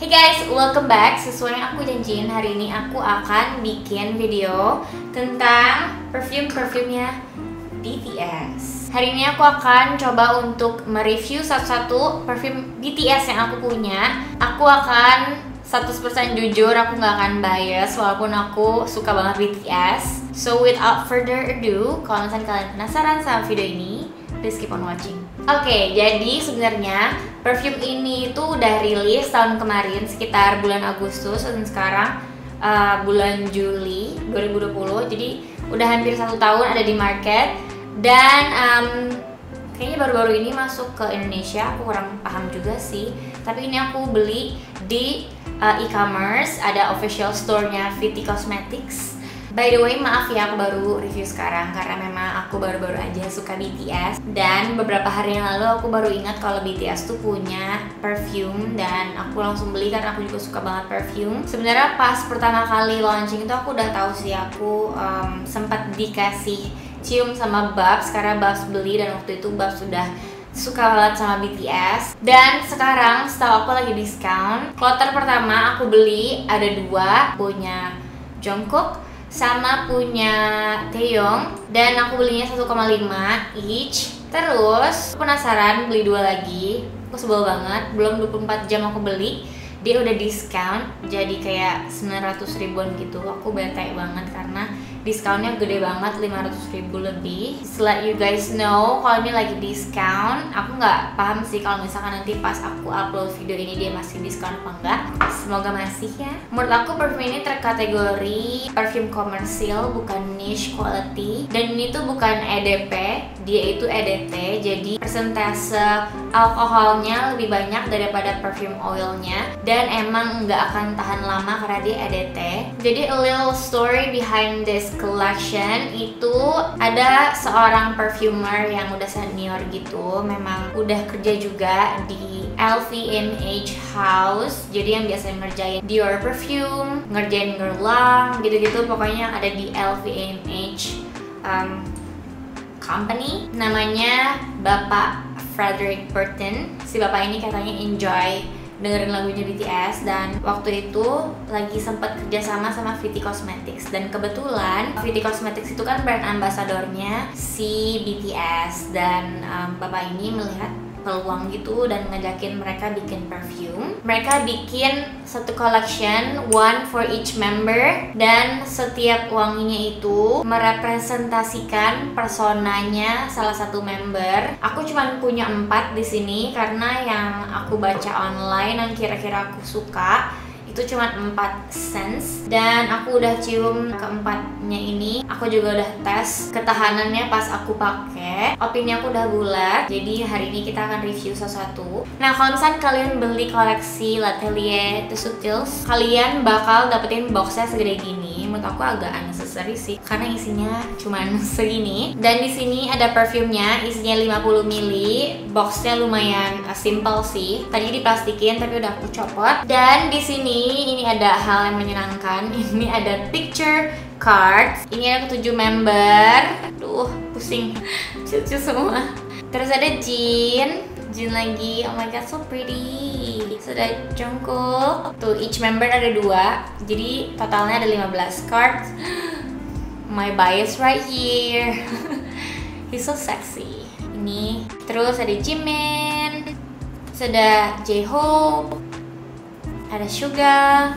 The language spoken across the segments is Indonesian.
Hey guys, welcome back. Sesuai yang aku janjiin, hari ini aku akan bikin video tentang perfume-perfumenya BTS. Hari ini aku akan coba untuk mereview satu-satu perfume BTS yang aku punya. Aku akan 100% jujur, aku nggak akan bias walaupun aku suka banget BTS. So without further ado, kalau misalnya kalian penasaran sama video ini, please keep on watching. Oke, jadi sebenarnya perfume ini itu udah rilis tahun kemarin sekitar bulan Agustus, dan sekarang bulan Juli 2020. Jadi udah hampir 1 tahun ada di market, dan kayaknya baru-baru ini masuk ke Indonesia. Aku kurang paham juga sih, tapi ini aku beli di e-commerce, ada official store-nya VT Cosmetics. By the way, maaf ya aku baru review sekarang karena memang aku baru-baru aja suka BTS, dan beberapa hari yang lalu aku baru ingat kalau BTS tuh punya perfume, dan aku langsung beli karena aku juga suka banget perfume. Sebenarnya pas pertama kali launching itu aku udah tahu sih, aku sempat dikasih cium sama Babs karena Babs beli, dan waktu itu Babs sudah suka banget sama BTS. Dan sekarang setahu aku lagi diskon. Kloter pertama aku beli ada 2, punya Jungkook sama punya Taeyong, dan aku belinya 1,5 each. Terus penasaran beli 2 lagi. Aku sebel banget, belum 24 jam aku beli dia udah diskon jadi kayak 900 ribuan gitu. Aku bete banget karena diskonnya gede banget, 500 ribu lebih. Just let you guys know kalau ini lagi diskon. Aku nggak paham sih kalau misalkan nanti pas aku upload video ini dia masih diskon apa enggak. Semoga masih ya. Menurut aku perfume ini terkategori perfume komersil, bukan niche quality. Dan ini tuh bukan EDP, dia itu EDT. Jadi persentase alkoholnya lebih banyak daripada perfume oilnya, dan emang nggak akan tahan lama karena dia EDT. Jadi a little story behind this collection itu ada seorang perfumer yang udah senior gitu, memang udah kerja juga di LVMH house. Jadi yang biasanya ngerjain Dior perfume, ngerjain Guerlain gitu-gitu, pokoknya yang ada di LVMH company. Namanya Bapak Frederick Burton. Si bapak ini katanya enjoy dengerin lagunya BTS, dan waktu itu lagi sempat kerjasama sama VT Cosmetics, dan kebetulan VT Cosmetics itu kan brand ambasadornya si BTS, dan bapak ini melihat peluang gitu dan ngajakin mereka bikin perfume. Mereka bikin satu collection, one for each member, dan setiap wanginya itu merepresentasikan personanya salah satu member. Aku cuma punya 4 di sini karena yang aku baca online yang kira-kira aku suka itu cuma 4 scents, dan aku udah cium keempatnya ini. Aku juga udah tes ketahanannya pas aku pakai. Opini aku udah bulat, jadi hari ini kita akan review satu-satu. Nah, kalau misalnya kalian beli koleksi L'Atelier de Subtils, kalian bakal dapetin boxnya segede gini. Menurut aku agak unnecessary sih karena isinya cuma segini. Dan di sini ada perfumenya, isinya 50 ml. Boxnya lumayan simple sih. Tadi diplastikin tapi udah aku copot. Dan di sini ini ada hal yang menyenangkan. Ini ada picture cards. Ini ada 7 member. Aduh, pusing. Cucu semua. Terus ada Jin lagi. Oh my god, so pretty. Terus ada Jungkook. Tuh, each member ada 2. Jadi totalnya ada 15 cards. My bias right here. He's so sexy. Ini. Terus ada Jimin. Terus ada J-Hope. Ada Suga.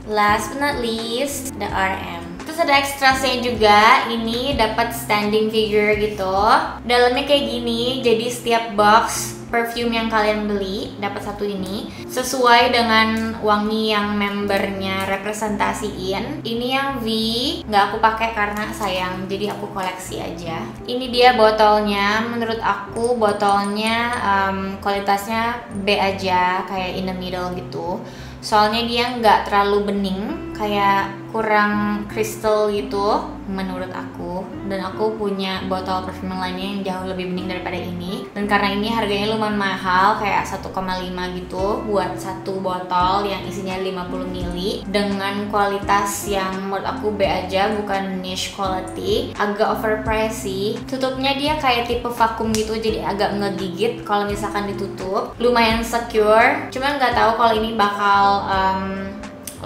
Last but not least, ada RM. Terus ada extrasnya juga. Ini dapat standing figure gitu. Dalamnya kayak gini. Jadi setiap box perfume yang kalian beli dapat satu ini sesuai dengan wangi yang membernya representasiin. Ini yang V, nggak aku pakai karena sayang, jadi aku koleksi aja. Ini dia botolnya. Menurut aku botolnya kualitasnya B aja, kayak in the middle gitu. Soalnya dia nggak terlalu bening, kayak kurang crystal gitu. menurut aku, dan aku punya botol parfum lainnya yang jauh lebih bening daripada ini. Dan karena ini harganya lumayan mahal, kayak 1,5 gitu buat satu botol yang isinya 50 ml dengan kualitas yang menurut aku B aja, bukan niche quality, agak overpriced sih. Tutupnya dia kayak tipe vakum gitu, jadi agak ngegigit kalau misalkan ditutup. Lumayan secure, cuman nggak tahu kalau ini bakal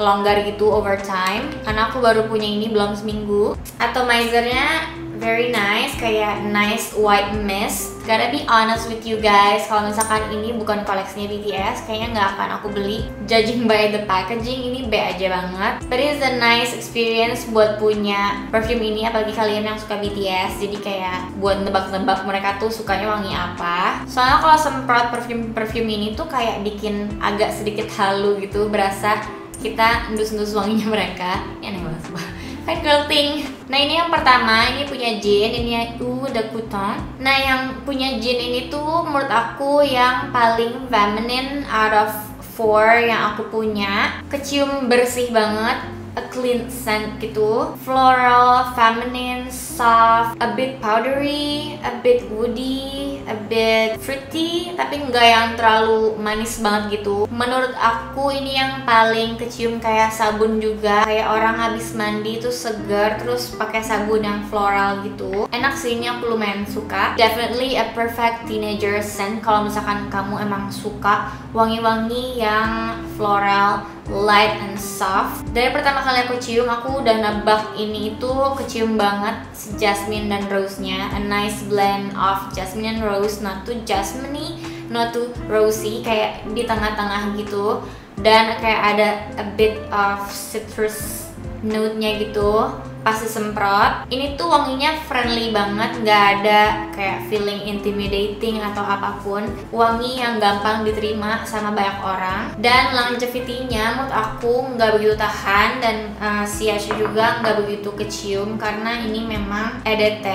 longgar gitu over time, karena aku baru punya ini belum seminggu. Atomizernya very nice, kayak nice white mist. Gotta be honest with you guys, kalau misalkan ini bukan koleksinya BTS, kayaknya nggak akan aku beli. Judging by the packaging, ini B aja banget. But it's a nice experience buat punya perfume ini, apalagi kalian yang suka BTS. Jadi kayak buat nebak-nebak mereka tuh sukanya wangi apa. Soalnya kalau semprot perfume ini tuh kayak bikin agak sedikit halu gitu, berasa kita endus-endus wanginya mereka. Ini aneh banget sumpah. Kayak girl thing. Nah ini yang pertama, ini punya Jin, ini Eau de Coton. Nah yang punya Jin ini tuh menurut aku yang paling feminine out of 4 yang aku punya. Kecium bersih banget, a clean scent gitu, floral, feminine, soft, a bit powdery, a bit woody, a bit fruity, tapi nggak yang terlalu manis banget gitu. Menurut aku ini yang paling kecium kayak sabun juga, kayak orang habis mandi tuh segar terus pakai sabun yang floral gitu. Enak sih, ini aku lumayan suka. Definitely a perfect teenager scent kalau misalkan kamu emang suka wangi-wangi yang floral, light and soft. Dari pertama kali aku cium, aku udah nebak ini itu kecium banget si jasmine dan rose-nya. A nice blend of jasmine and rose, not too jasmine-y, not too rosy, kayak di tengah-tengah gitu. Dan kayak ada a bit of citrus note-nya gitu pas disemprot. Ini tuh wanginya friendly banget, nggak ada kayak feeling intimidating atau apapun. Wangi yang gampang diterima sama banyak orang. Dan longevity-nya menurut aku nggak begitu tahan, dan CH juga nggak begitu kecium karena ini memang EDT.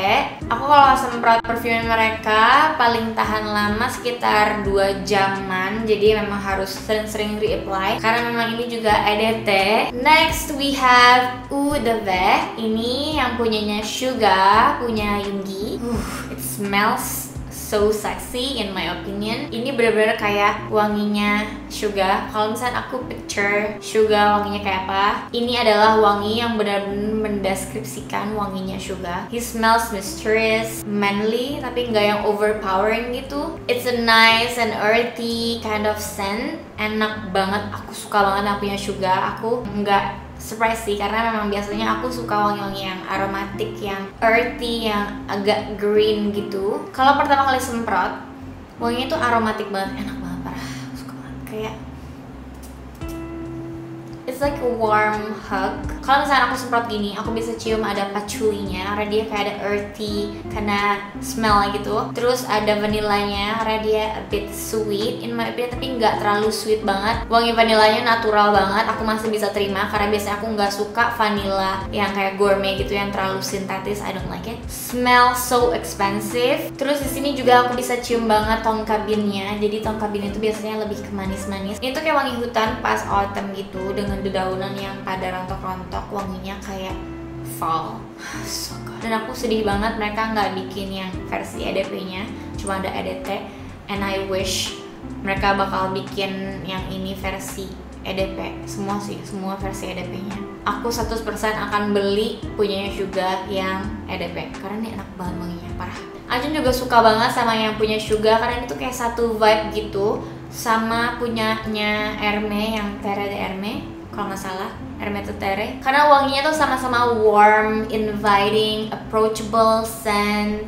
Aku kalau semprot perfume mereka paling tahan lama sekitar 2 jaman, jadi memang harus sering-sering reapply karena memang ini juga EDT. Next we have Eau de Vie. Ini yang punyanya Suga, punya Yoongi. It smells so sexy in my opinion. Ini bener-bener kayak wanginya Suga. Kalau misalnya aku picture Suga wanginya kayak apa, ini adalah wangi yang benar-benar mendeskripsikan wanginya Suga. He smells mysterious, manly, tapi nggak yang overpowering gitu. It's a nice and earthy kind of scent. Enak banget, aku suka banget yang punya Suga. Aku nggak surprise sih, karena memang biasanya aku suka wangi-wangi yang aromatik, yang earthy, yang agak green gitu. Kalau pertama kali semprot, wanginya tuh aromatik banget, enak banget, parah, aku suka banget. Kayak it's like a warm hug. Kalau misalnya aku semprot gini, aku bisa cium ada patchouli-nya karena dia kayak ada earthy karena smell gitu. Terus ada vanillanya karena dia a bit sweet in my opinion, tapi nggak terlalu sweet banget. Wangi vanillanya natural banget, aku masih bisa terima karena biasanya aku nggak suka vanilla yang kayak gourmet gitu, yang terlalu sintetis. I don't like it. Smell so expensive. Terus di sini juga aku bisa cium banget tongkabinnya. Jadi tongkabin itu biasanya lebih ke manis-manis. Ini tuh kayak wangi hutan pas autumn gitu, dengan dedaunan yang pada rontok-rontok, wanginya kayak fall. So good. Dan aku sedih banget mereka nggak bikin yang versi EDP-nya, cuma ada EDT. And I wish mereka bakal bikin yang ini versi EDP. Semua sih, semua versi EDP-nya. Aku 100% akan beli punyanya Suga yang EDP karena ini enak banget wanginya, parah. Ajun juga suka banget sama yang punya Suga karena ini tuh kayak satu vibe gitu sama punyanya Hermès yang Terre de Hermès, kalau nggak salah, Hermès Terre. Karena wanginya tuh sama-sama warm, inviting, approachable scent.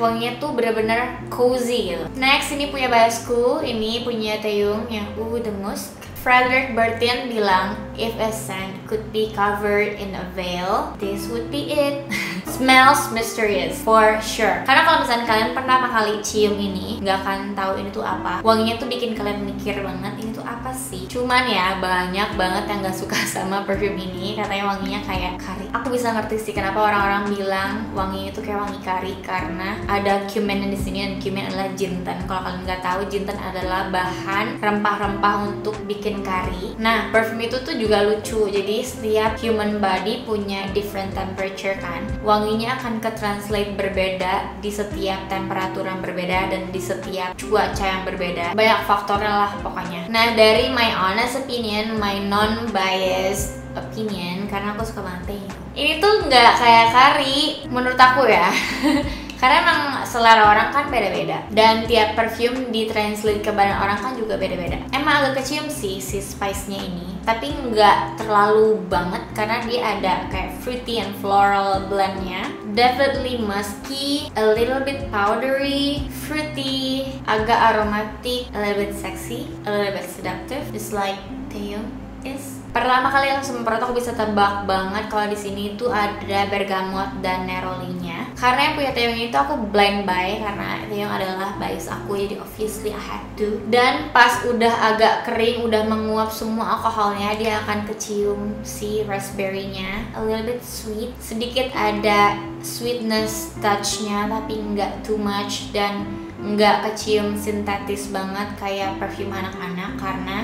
Wanginya tuh bener-bener cozy gitu. Next ini punya biasku, ini punya Taeyong yang Eau de Musc. Frederick Bertin bilang, if a scent could be covered in a veil, this would be it. Smells mysterious for sure. Karena kalau misalnya kalian pertama kali cium ini, nggak akan tahu ini tuh apa. Wanginya tuh bikin kalian mikir banget, ini tuh apa sih? sih. Cuman ya banyak banget yang gak suka sama perfume ini, katanya wanginya kayak kari. Aku bisa ngerti sih kenapa orang-orang bilang wanginya itu kayak wangi kari, karena ada cumin di sini, dan cumin adalah jinten. Kalau kalian nggak tahu, jinten adalah bahan rempah-rempah untuk bikin kari. Nah, perfume itu tuh juga lucu. Jadi setiap human body punya different temperature kan. Wanginya akan ke-translate berbeda di setiap temperatur yang berbeda dan di setiap cuaca yang berbeda. Banyak faktornya lah pokoknya. Nah, dari my honest opinion, my non-biased opinion, karena aku suka banget ini tuh nggak kayak kari menurut aku ya. Karena emang selera orang kan beda-beda, dan tiap perfume ditranslate ke badan orang kan juga beda-beda. Emang agak kecium sih si spice-nya ini, tapi nggak terlalu banget karena dia ada kayak fruity and floral blend-nya. Definitely musky, a little bit powdery, fruity, agak aromatic, a little bit sexy, a little bit seductive, just like Taehyung is. Pertama kali yang semprot aku bisa tebak banget kalau di sini tuh ada bergamot dan nerolinya. Karena yang punya Taehyung itu aku blind buy, karena Taehyung adalah bias aku, jadi obviously I had to. Dan pas udah agak kering, udah menguap semua alkoholnya, dia akan kecium si raspberry-nya, a little bit sweet, sedikit ada sweetness touch-nya tapi nggak too much, dan nggak kecium sintetis banget kayak perfume anak-anak. Karena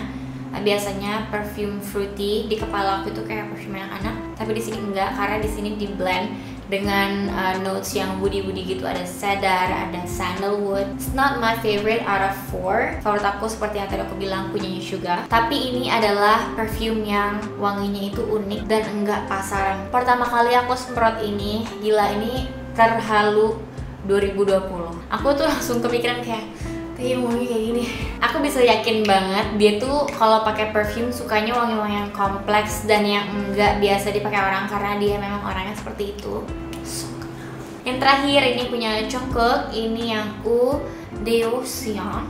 biasanya perfume fruity di kepala aku itu kayak perfume anak-anak, tapi di sini enggak, karena di sini di blend dengan notes yang woody-woody gitu. Ada cedar, ada sandalwood. It's not my favorite out of 4. Favorit aku seperti yang tadi aku bilang punyanya Suga, tapi ini adalah perfume yang wanginya itu unik dan enggak pasaran. Pertama kali aku semprot ini, gila, ini terhalu 2020. Aku tuh langsung kepikiran kayak wangi kayak gini. Aku bisa yakin banget dia tuh kalau pakai perfume sukanya wangi-wangi yang kompleks dan yang enggak biasa dipakai orang, karena dia memang orangnya seperti itu. Yang terakhir ini punya Jungkook, ini yang Eau d'Ocean.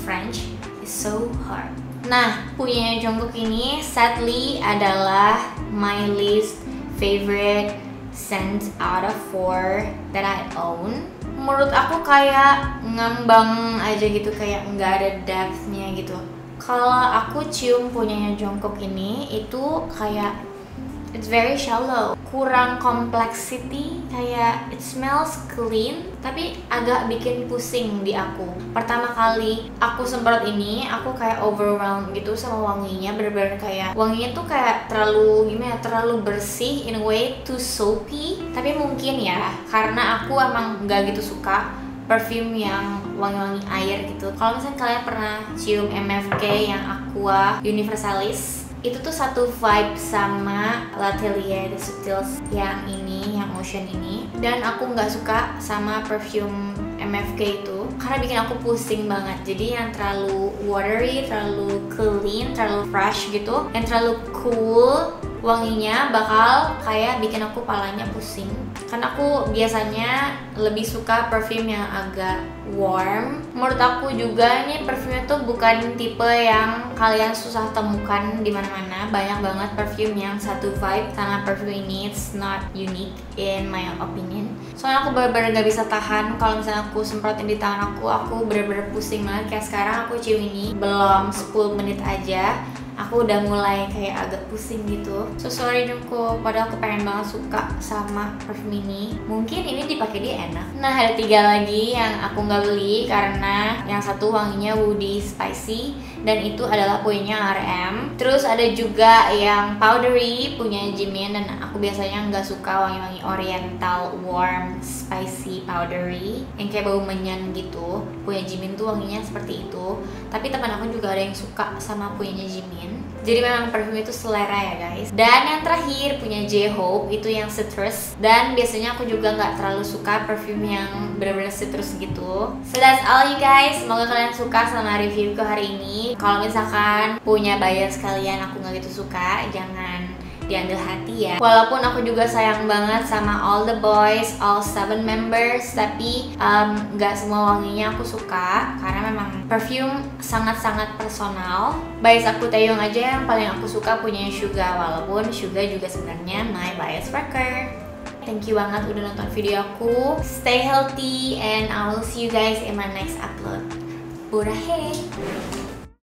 French is so hard. Nah, punya Jungkook ini sadly adalah my least favorite scent out of 4 that I own. Menurut aku kayak ngambang aja gitu, kayak nggak ada depth-nya gitu. Kalau aku cium punyanya Jungkook ini, itu kayak it's very shallow, kurang complexity, kayak it smells clean tapi agak bikin pusing di aku. Pertama kali aku semprot ini, aku kayak overwhelmed gitu sama wanginya. Bener-bener kayak wanginya tuh kayak terlalu gimana ya, terlalu bersih, in a way too soapy. Tapi mungkin ya karena aku emang nggak gitu suka perfume yang wangi-wangi air gitu. Kalau misalnya kalian pernah cium MFK yang Aqua Universalis, itu tuh satu vibe sama L'Atelier des Subtils yang ini, yang Ocean ini. Dan aku nggak suka sama perfume MFK itu karena bikin aku pusing banget. Jadi yang terlalu watery, terlalu clean, terlalu fresh gitu, yang terlalu cool, wanginya bakal kayak bikin aku palanya pusing. Karena aku biasanya lebih suka perfume yang agak warm. Menurut aku juga ini perfume tuh bukan tipe yang kalian susah temukan di mana-mana. Banyak banget perfume yang satu vibe sama perfume ini. It's not unique in my opinion. Soalnya aku bener-bener gak bisa tahan kalau misalnya aku semprotin di tangan aku bener-bener pusing banget. Kayak sekarang aku cium ini belum 10 menit aja, aku udah mulai kayak agak pusing gitu. So sorry Jungkook, padahal aku pengen banget suka sama perfume ini. Mungkin ini dipakai dia enak. Nah, ada 3 lagi yang aku nggak beli karena yang satu wanginya woody spicy dan itu adalah punya RM. Terus ada juga yang powdery punya Jimin, dan aku biasanya nggak suka wangi-wangi oriental warm spicy powdery yang kayak bau menyan gitu. Punya Jimin tuh wanginya seperti itu. Tapi teman aku juga ada yang suka sama punyanya Jimin. Jadi memang perfume itu selera ya guys. Dan yang terakhir punya J-Hope, itu yang citrus. Dan biasanya aku juga nggak terlalu suka perfume yang bener-bener citrus gitu. So that's all you guys. Semoga kalian suka sama reviewku hari ini. Kalau misalkan punya bias kalian aku nggak gitu suka, jangan diambil hati ya. Walaupun aku juga sayang banget sama all the boys, all 7 members, tapi nggak semua wanginya aku suka karena memang perfume sangat-sangat personal. Bias aku Taehyung aja yang paling aku suka punya Suga, walaupun Suga juga sebenarnya my bias wrecker. Thank you banget udah nonton video aku. Stay healthy and I will see you guys in my next upload. Burahe!